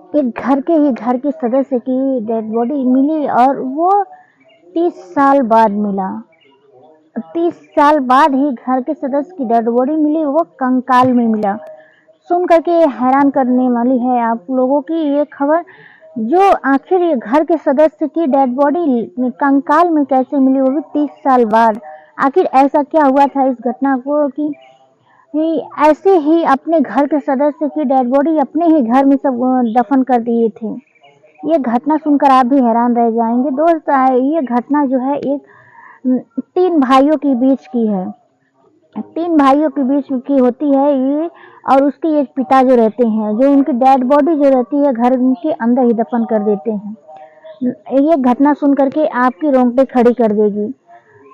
एक घर के सदस्य की डेड बॉडी मिली और वो 30 साल बाद मिला। 30 साल बाद ही घर के सदस्य की डेड बॉडी मिली, वो कंकाल में मिला। सुन करके हैरान करने वाली है आप लोगों की ये खबर। जो आखिर ये घर के सदस्य की डेड बॉडी कंकाल में कैसे मिली, वो भी 30 साल बाद। आखिर ऐसा क्या हुआ था इस घटना को कि ऐसे ही अपने घर के सदस्य की डेड बॉडी अपने ही घर में सब दफन कर दिए थे। ये घटना सुनकर आप भी हैरान रह जाएंगे दोस्त। ये घटना जो है एक 3 भाइयों के बीच की है। 3 भाइयों के बीच की होती है ये। और उसके एक पिता जो रहते हैं, जो उनकी डेड बॉडी जो रहती है घर के अंदर ही दफन कर देते हैं। ये घटना सुन करके आपकी रोंगटे खड़ी कर देगी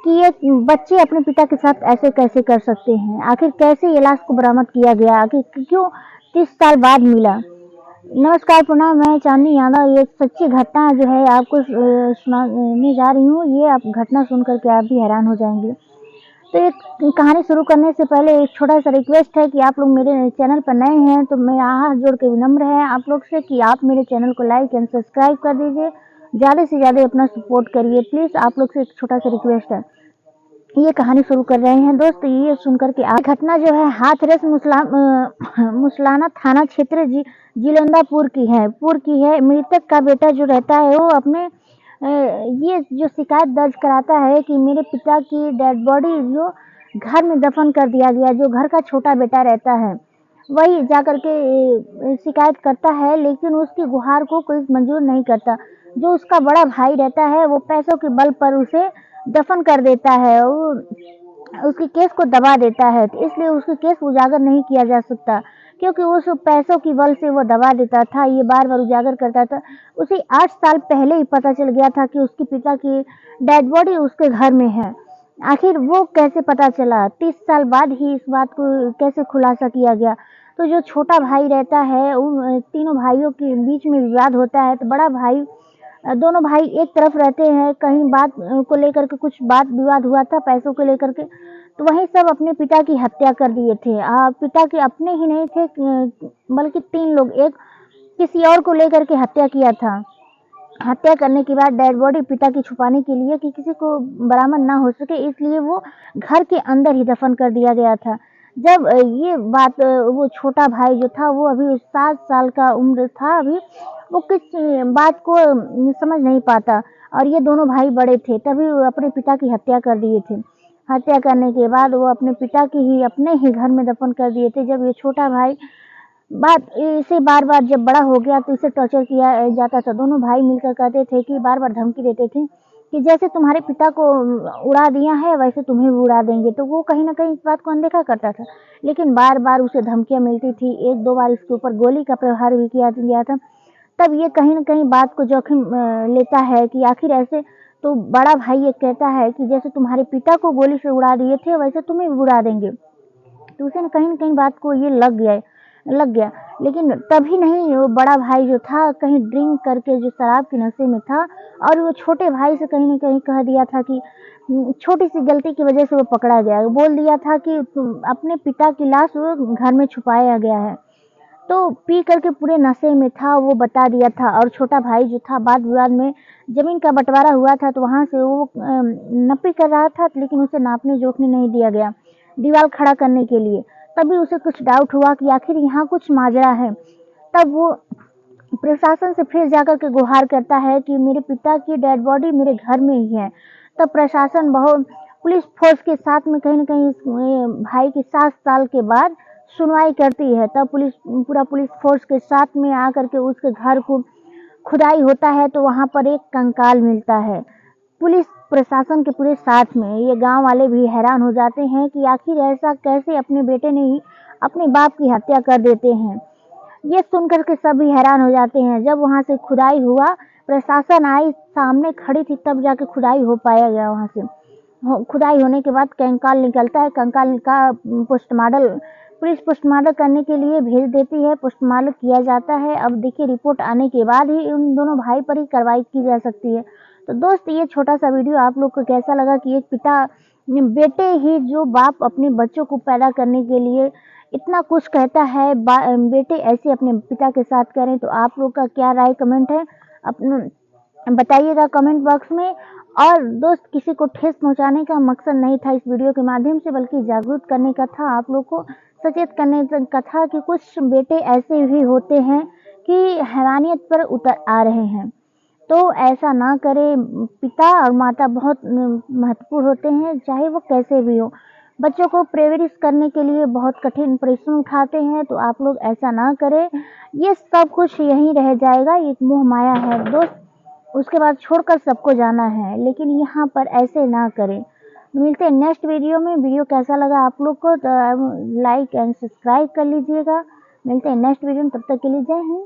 कि ये बच्चे अपने पिता के साथ ऐसे कैसे कर सकते हैं। आखिर कैसे ये लाश को बरामद किया गया, आखिर क्यों 30 साल बाद मिला। नमस्कार, प्रणाम, मैं चांदनी यादव। ये सच्ची घटना जो है आपको सुनाने जा रही हूँ। ये आप घटना सुन करके आप भी हैरान हो जाएंगे। तो एक कहानी शुरू करने से पहले एक छोटा सा रिक्वेस्ट है कि आप लोग मेरे चैनल पर नए हैं तो मेरा हाथ जोड़ के विनम्र है आप लोग से कि आप मेरे चैनल को लाइक एंड सब्सक्राइब कर दीजिए। ज़्यादा से ज़्यादा अपना सपोर्ट करिए प्लीज़। आप लोग से एक छोटा सा रिक्वेस्ट है। ये कहानी शुरू कर रहे हैं दोस्त। ये सुनकर के आप घटना जो है हाथरस मुसलाना थाना क्षेत्र जिलेंदापुर की है। मृतक का बेटा जो रहता है वो अपने ये जो शिकायत दर्ज कराता है कि मेरे पिता की डेड बॉडी जो घर में दफन कर दिया गया। जो घर का छोटा बेटा रहता है वही जाकर के शिकायत करता है, लेकिन उसकी गुहार को कोई मंजूर नहीं करता। जो उसका बड़ा भाई रहता है वो पैसों के बल पर उसे दफन कर देता है, वो उसके केस को दबा देता है। तो इसलिए उसके केस उजागर नहीं किया जा सकता, क्योंकि उस पैसों की बल से वो दबा देता था। ये बार बार उजागर करता था। उसे 8 साल पहले ही पता चल गया था कि उसके पिता की डेड बॉडी उसके घर में है। आखिर वो कैसे पता चला, 30 साल बाद ही इस बात को कैसे खुलासा किया गया। तो जो छोटा भाई रहता है, उन तीनों भाइयों के बीच में विवाद होता है। तो बड़ा भाई, दोनों भाई एक तरफ रहते हैं। कहीं बात को लेकर के कुछ बात विवाद हुआ था पैसों को लेकर के, तो वहीं सब अपने पिता की हत्या कर दिए थे। पिता के अपने ही नहीं थे बल्कि 3 लोग एक किसी और को लेकर के हत्या किया था। हत्या करने के बाद डेड बॉडी पिता की छुपाने के लिए कि किसी को बरामद ना हो सके, इसलिए वो घर के अंदर ही दफन कर दिया गया था। जब ये बात वो छोटा भाई जो था वो अभी 7 साल का उम्र था, अभी वो किस बात को समझ नहीं पाता। और ये दोनों भाई बड़े थे, तभी वो अपने पिता की हत्या कर दिए थे। हत्या करने के बाद वो अपने पिता की ही अपने ही घर में दफन कर दिए थे। जब ये छोटा भाई बात इसे बार बार जब बड़ा हो गया तो इसे टॉर्चर किया जाता था। दोनों भाई मिलकर कहते थे कि बार बार धमकी देते थे कि जैसे तुम्हारे पिता को उड़ा दिया है वैसे तुम्हें भी उड़ा देंगे। तो वो कहीं ना कहीं इस बात को अनदेखा करता था, लेकिन बार बार उसे धमकियां मिलती थी। 1-2 बार इसके ऊपर गोली का प्रहार भी किया गया था। तब ये कहीं न कहीं बात को जोखिम लेता है कि आखिर ऐसे। तो बड़ा भाई ये कहता है कि जैसे तुम्हारे पिता को गोली से उड़ा दिए थे वैसे तुम्हें भी उड़ा देंगे। तो उसे कहीं न कहीं बात को ये लग गया। लेकिन तभी नहीं, वो बड़ा भाई जो था कहीं ड्रिंक करके जो शराब के नशे में था, और वो छोटे भाई से कहीं न कहीं कह दिया था कि छोटी सी गलती की वजह से वो पकड़ा गया। बोल दिया था कि तुम अपने पिता की लाश वो घर में छुपाया गया है। तो पी करके पूरे नशे में था, वो बता दिया था। और छोटा भाई जो था वाद विवाद में जमीन का बंटवारा हुआ था, तो वहाँ से वो नपी कर रहा था, लेकिन उसे नापने जोखने नहीं दिया गया दीवार खड़ा करने के लिए। तभी उसे कुछ डाउट हुआ कि आखिर यहाँ कुछ माजरा है। तब वो प्रशासन से फिर जाकर के गुहार करता है कि मेरे पिता की डेड बॉडी मेरे घर में ही है। तब प्रशासन बहुत पुलिस फोर्स के साथ में कहीं न कहीं इस भाई की 7 साल के बाद सुनवाई करती है। तब पूरा पुलिस फोर्स के साथ में आकर के उसके घर को खुदाई होता है, तो वहाँ पर एक कंकाल मिलता है। पुलिस प्रशासन के पूरे साथ में ये गांव वाले भी हैरान हो जाते हैं कि आखिर ऐसा कैसे अपने बेटे ने ही अपने बाप की हत्या कर देते हैं। ये सुनकर के सभी हैरान हो जाते हैं। जब वहाँ से खुदाई हुआ, प्रशासन आई सामने खड़ी थी, तब जाके खुदाई हो पाया गया। वहाँ से खुदाई होने के बाद कंकाल निकलता है। कंकाल का पोस्टमार्टम पुलिस पोस्टमार्टम करने के लिए भेज देती है। पोस्टमार्टम किया जाता है। अब देखिए, रिपोर्ट आने के बाद ही उन दोनों भाई पर ही कार्रवाई की जा सकती है। तो दोस्त, ये छोटा सा वीडियो आप लोग को कैसा लगा कि एक पिता बेटे ही जो बाप अपने बच्चों को पैदा करने के लिए इतना कुछ कहता है, बेटे ऐसे अपने पिता के साथ करें, तो आप लोग का क्या राय कमेंट है अपना बताइएगा कमेंट बॉक्स में। और दोस्त, किसी को ठेस पहुंचाने का मकसद नहीं था इस वीडियो के माध्यम से, बल्कि जागरूक करने का था, आप लोग को सचेत करने का था कि कुछ बेटे ऐसे भी होते हैं कि हैवानियत पर उतर आ रहे हैं। तो ऐसा ना करें, पिता और माता बहुत महत्वपूर्ण होते हैं, चाहे वो कैसे भी हो। बच्चों को प्रेरित करने के लिए बहुत कठिन परिश्रम उठाते हैं, तो आप लोग ऐसा ना करें। ये सब कुछ यहीं रह जाएगा, एक मोह माया है दोस्त, उसके बाद छोड़कर सबको जाना है, लेकिन यहाँ पर ऐसे ना करें। मिलते हैं नेक्स्ट वीडियो में। वीडियो कैसा लगा आप लोग को तो लाइक एंड सब्सक्राइब कर लीजिएगा। मिलते हैं नेक्स्ट वीडियो में, तब तक के लिए जय हिंद।